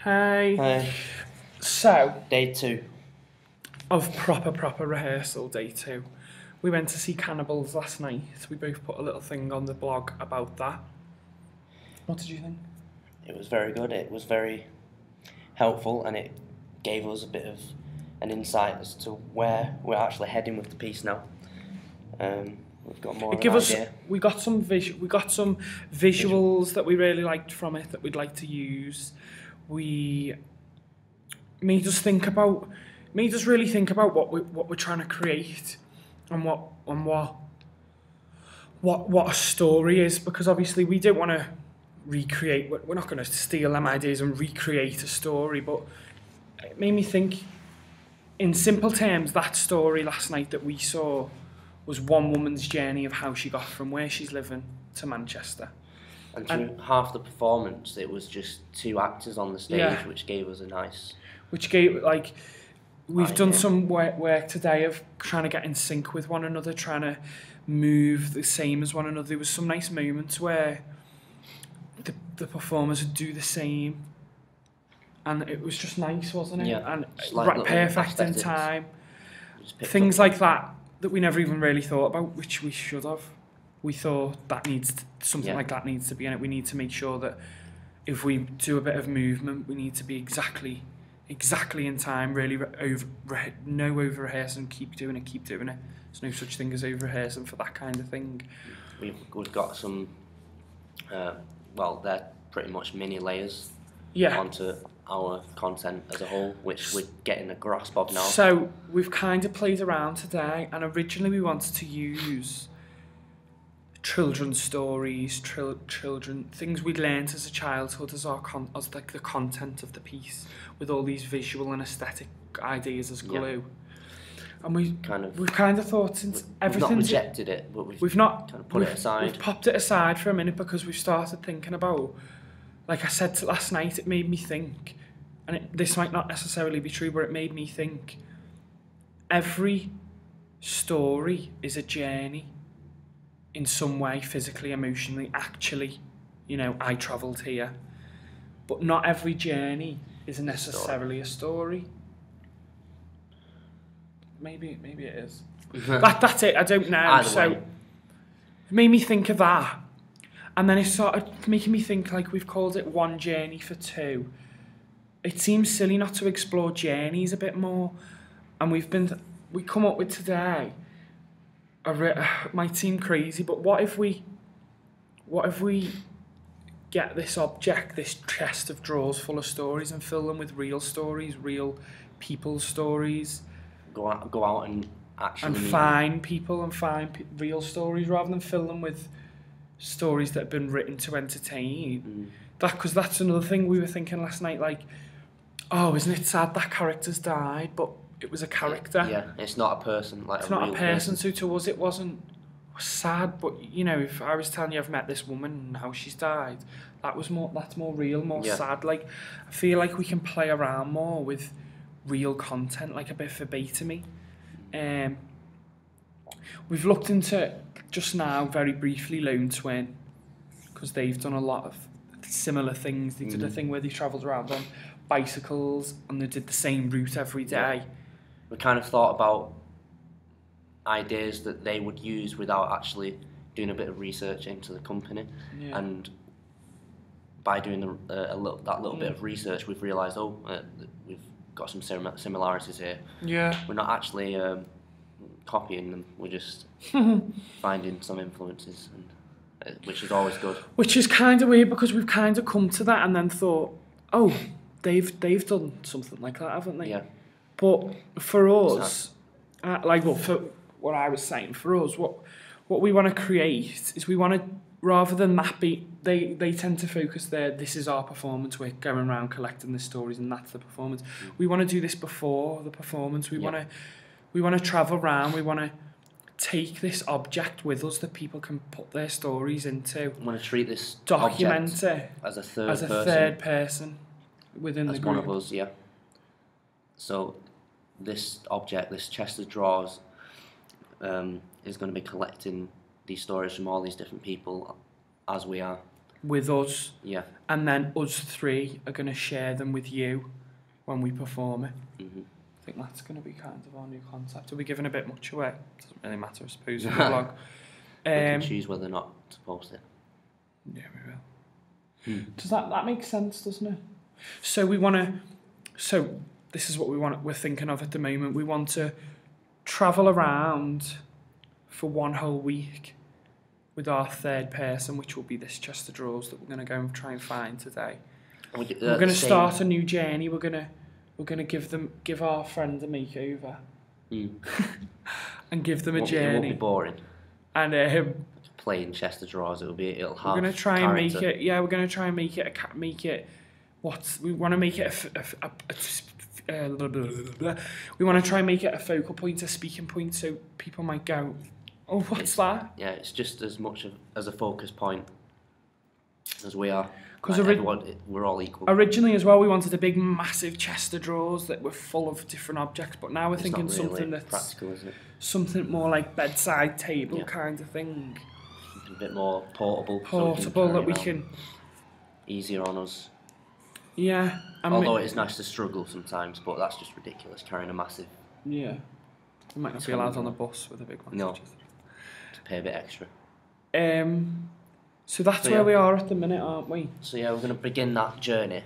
Hey. Hi. So, Day 2. of proper rehearsal, day 2. We went to see Cannibals last night. We both put a little thing on the blog about that. What did you think? It was very good. It was very helpful, and it gave us a bit of an insight as to where we're actually heading with the piece now. We've got more of an idea. We got some visuals that we really liked from it that we'd like to use. We made us really think about what we're trying to create and what a story is, because obviously we don't want to recreate. We're not going to steal them ideas and recreate a story, but it made me think in simple terms. That story last night that we saw was one woman's journey of how she got from where she's living to Manchester. And through half the performance, it was just 2 actors on the stage, which gave us a nice... We've done some work today of trying to get in sync with one another, trying to move the same as one another. There was some nice moments where the performers would do the same, and it was just nice, wasn't it? Yeah. And Like perfect in time. Things like that we never even really thought about, which we should have. We thought something like that needs to be in it. We need to make sure that if we do a bit of movement, we need to be exactly in time, really no over-rehearsing, keep doing it. There's no such thing as over-rehearsing for that kind of thing. We've got some, they're pretty much mini layers onto our content as a whole, which we're getting a grasp of now. So we've kind of played around today, and originally we wanted to use children's stories, things we'd learnt as a childhood as like the content of the piece, with all these visual and aesthetic ideas as glue. And we've kind of thought, since everything's... We've not rejected it, but we've not kind of put it aside. We've popped it aside for a minute because we've started thinking about, like I said last night, it made me think, and this might not necessarily be true, but it made me think, every story is a journey in some way, physically, emotionally. Actually, I travelled here, but not every journey is necessarily a story. Maybe it is. That's it. I don't know. It made me think of that, and then it started making me think, like, we've called it One Journey for Two. It seems silly not to explore journeys a bit more, and we come up with today. Might seem crazy, but what if we get this object, this chest of drawers full of stories, and fill them with real stories, real people's stories? Go out and actually find people and find real stories, rather than fill them with stories that have been written to entertain. Because that's another thing we were thinking last night. Like, oh, isn't it sad that character's died? But it was a character. Yeah, it's not a person. It's not a person. So to us, it wasn't sad. But if I was telling you I've met this woman and how she's died, that's more real, more sad. Like, I feel like we can play around more with real content, like a bit verbatim-y. We've looked into, just now, very briefly, Lone Twin, because they've done a lot of similar things. They did a thing where they travelled around on bicycles and they did the same route every day. We kind of thought about ideas that they would use without actually doing a bit of research into the company, and by doing that little bit of research, we've realised we've got some similarities here. Yeah, we're not actually copying them. We're just finding some influences, and which is always good. Which is kind of weird, because we've kind of come to that and then thought, oh, they've done something like that, haven't they? Yeah. But for us, for what I was saying, for us, what we want to create is, we want to, rather than that be, they tend to focus there, this is our performance, we're going around collecting the stories and that's the performance. We want to do this before the performance. We want to travel around, we want to take this object with us that people can put their stories into. We want to treat this document it as a third person within the group. One of us, yeah. So this object, this chest of drawers, is going to be collecting these stories from all these different people as we are. with us. Yeah. And then us three are going to share them with you when we perform it. Mm-hmm. I think that's going to be kind of our new concept. Are we giving a bit much away? Doesn't really matter, I suppose, for the vlog. We can choose whether or not to post it. Yeah, we will. Does that make sense, doesn't it? So we want to... So this is what we're thinking of at the moment. We want to travel around for 1 whole week with our third person, which will be this chest of drawers that we're going to go and try and find today. We're going to start a new journey. We're going to give our friend a makeover and give them a journey. It won't be boring. And plain chest of drawers. It'll have. We're going to try and make it. Yeah, we're going to try and make it we want to make it we want to try and make it a focal point, a speaking point, so people might go, oh, what's that? Yeah, it's just as much as a focus point as we are. Because we're all equal. Originally as well, we wanted a big, massive chest of drawers that were full of different objects, but now we're thinking not really something that's practical, isn't it? Something more like bedside table kind of thing. Something a bit more portable. Portable that we can... Easier on us. Yeah. Although it is nice to struggle sometimes, but that's just ridiculous, carrying a massive... Yeah. We might not be allowed on the bus with a big one. No. To pay a bit extra. So that's where we are at the minute, aren't we? So yeah, we're going to begin that journey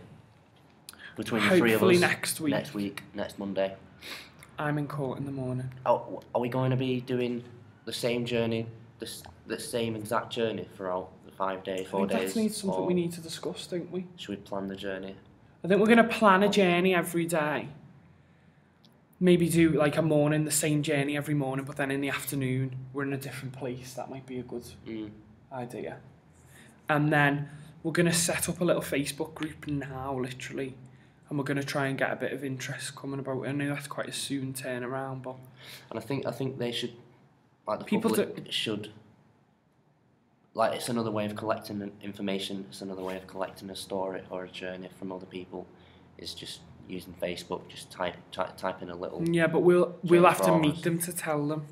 between the three of us. Hopefully next Monday. I'm in court in the morning. Are we going to be doing the same journey, the same exact journey throughout the 5 days, 4 days? That's something we need to discuss, don't we? Should we plan the journey? I think we're going to plan a journey every day. Maybe do like a morning, the same journey every morning, but then in the afternoon we're in a different place. That might be a good idea. And then we're going to set up a little Facebook group now, literally. And we're going to try and get a bit of interest coming about it. I know that's quite a soon turnaround, but... And I think they should... Like the public should... Like, it's another way of collecting information. It's another way of collecting a story or a journey from other people. It's just using Facebook, just type in a little... Yeah, but we'll have to meet them to tell them.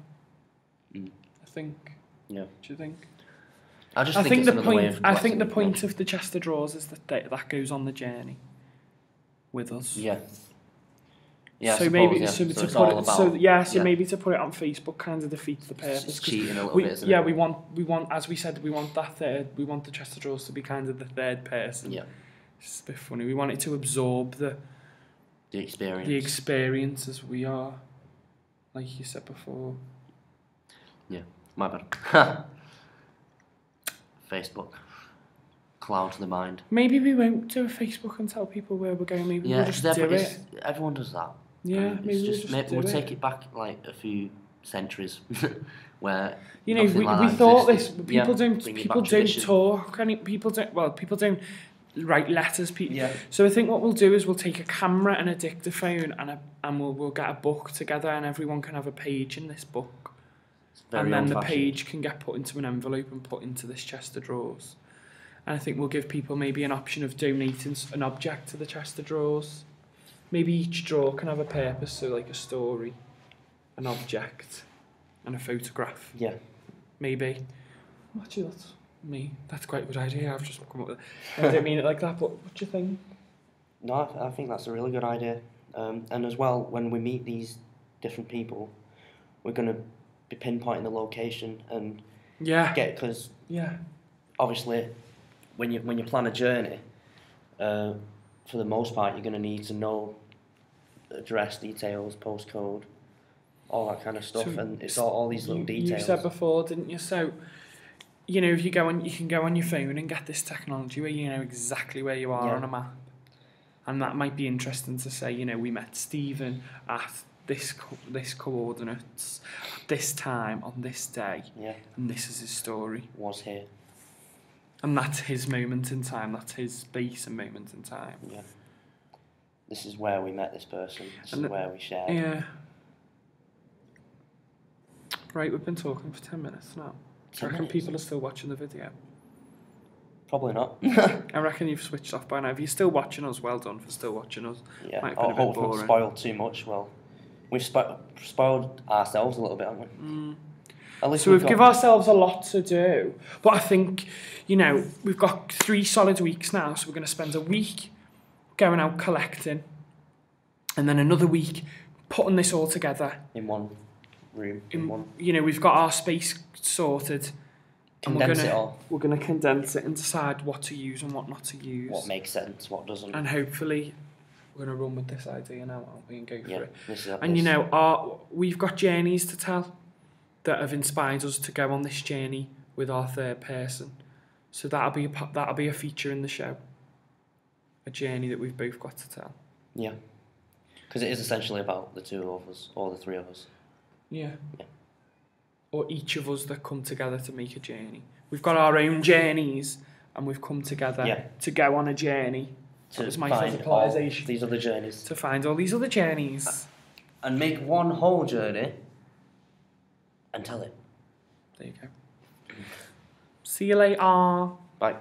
I think. Yeah. Do you think? I think the point of the chest of drawers is that goes on the journey with us. Yeah. Yeah. So maybe maybe to put it on Facebook kind of defeats the purpose. It's cheating a little bit, isn't it? we want, as we said, we want the chest of drawers to be kind of the third person. Yeah. It's a bit funny. We want it to absorb the experience as we are, like you said before. Yeah. My bad. Facebook. Cloud to the mind. Maybe we won't do a Facebook and tell people where we're going. Maybe we'll just do it. Everyone does that. Yeah, we'll take it back like a few centuries, where we thought this. People don't talk. People don't write letters. So I think what we'll do is we'll take a camera and a dictaphone and we'll get a book together and everyone can have a page in this book. And then the page can get put into an envelope and put into this chest of drawers. And I think we'll give people maybe an option of donating an object to the chest of drawers. Maybe each drawer can have a purpose, so like a story, an object, and a photograph. Yeah. Maybe. Actually, that's me. That's quite a good idea. I've just come up with it. I don't mean it like that, but what do you think? No, I think that's a really good idea. And as well, when we meet these different people, we're going to be pinpointing the location and because obviously when you plan a journey, for the most part you're going to need to know address details, postcode, all that kind of stuff, and it's all these little details. You said before, didn't you? So if you can go on your phone and get this technology where you know exactly where you are on a map, and that might be interesting to say. We met Stephen at this coordinates, this time, on this day, and this is his story. Was here. And that's his moment in time, that's his space and moment in time. Yeah. This is where we met this person, this is where we shared. Yeah. Right, we've been talking for 10 minutes now. I reckon people are still watching the video. Probably not. I reckon you've switched off by now. If you're still watching us, well done for still watching us. Yeah, I hope we've not spoiled too much. Well, we've spoiled ourselves a little bit, haven't we? So we've given ourselves a lot to do. But I think, you know, we've got 3 solid weeks now, so we're going to spend a week going out collecting, and then another week putting this all together. In one room. You know, we've got our space sorted. Condense it all. We're going to condense it and decide what to use and what not to use. What makes sense, what doesn't. And hopefully we're going to run with this idea now, aren't we, and go for it. And you know, we've got journeys to tell that have inspired us to go on this journey with our third person. So that'll be a feature in the show. A journey that we've both got to tell. Yeah. Because it is essentially about the 2 of us, or the 3 of us. Yeah. Or each of us that come together to make a journey. We've got our own journeys, and we've come together to go on a journey. That was my physicalisation. These other journeys. To find all these other journeys. And make one whole journey and tell it. There you go. See you later. Bye.